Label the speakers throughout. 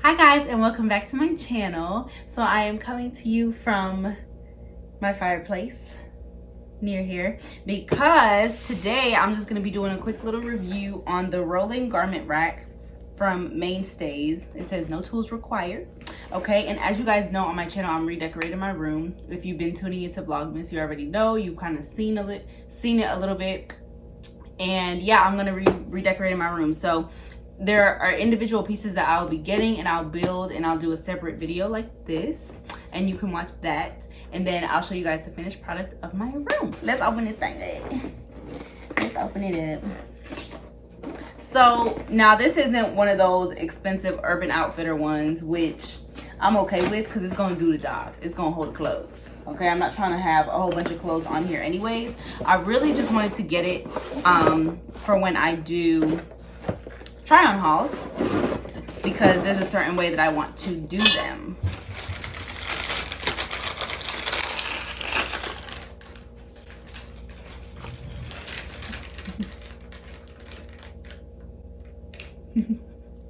Speaker 1: Hi guys, and welcome back to my channel. So I am coming to you from my fireplace near here because today I'm just going to be doing a quick little review on the rolling garment rack from Mainstays. It says no tools required. Okay, and as you guys know, on my channel I'm redecorating my room. If you've been tuning into Vlogmas, you already know. You've kind of seen it a little bit. And yeah, I'm going to redecorate my room. So there are individual pieces that I'll be getting and I'll build, and I'll do a separate video like this, and you can watch that, and then I'll show you guys the finished product of my room. Let's open this thing up. Let's open it up. So now this isn't one of those expensive Urban Outfitter ones, which I'm okay with because it's going to do the job. It's going to hold the clothes. Okay, I'm not trying to have a whole bunch of clothes on here anyways. I really just wanted to get it for when I do try on hauls, because there's a certain way that I want to do them.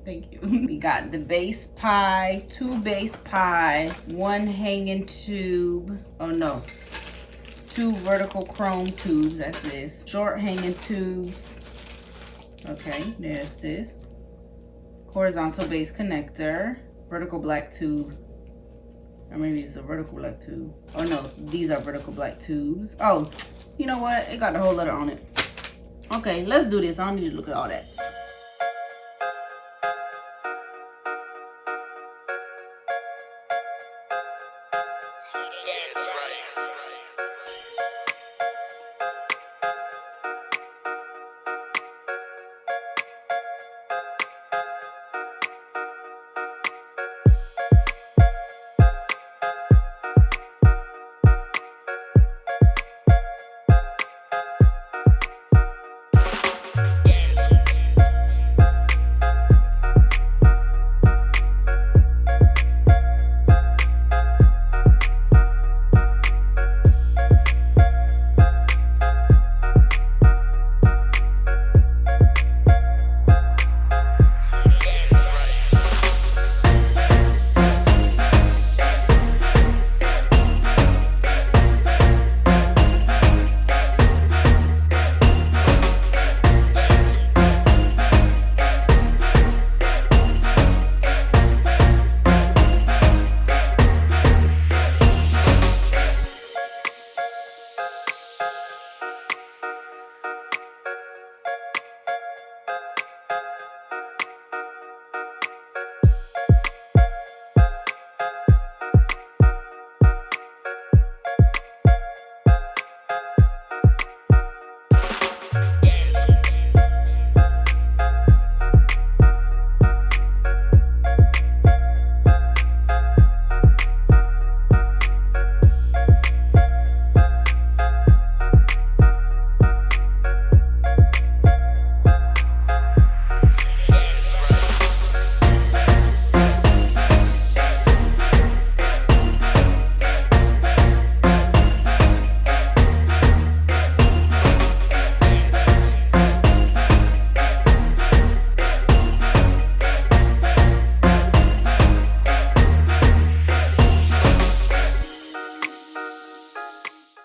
Speaker 1: Thank you. We got the base pie, 2 base pies, 1 hanging tube. Oh no, 2 vertical chrome tubes. That's this. Short hanging tubes. Okay, there's this. Horizontal base connector, vertical black tube. Or maybe it's a vertical black tube. Oh no, these are vertical black tubes. Oh, you know what? It got the whole letter on it. Okay, let's do this. I don't need to look at all that.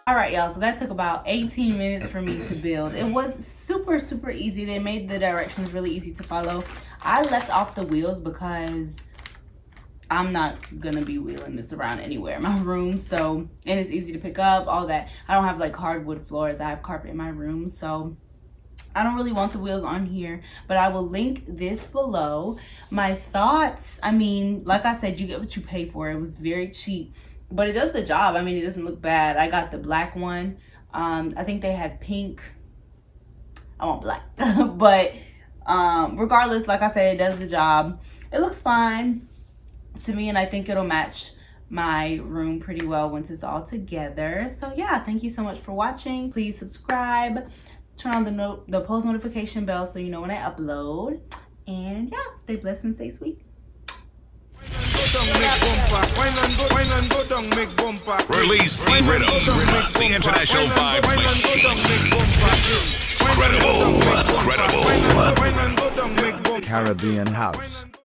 Speaker 1: All right, y'all, so that took about 18 minutes for me to build. It was super easy. They made the directions really easy to follow. I left off the wheels because I'm not gonna be wheeling this around anywhere in my room. So, and it's easy to pick up, all that. I don't have like hardwood floors. I have carpet in my room, so I don't really want the wheels on here, but I will link this below. My thoughts, I mean, like I said, you get what you pay for. It was very cheap, but it does the job. I mean, it doesn't look bad. I got the black one. I think they had pink. I want black. But regardless, like I said, it does the job. It looks fine to me, and I think it'll match my room pretty well once it's all together. So yeah, thank you so much for watching. Please subscribe. Turn on the post notification bell so you know when I upload. And yeah, stay blessed and stay sweet.
Speaker 2: Release the rhythm, the international vibes machine. Credible.
Speaker 3: Caribbean house.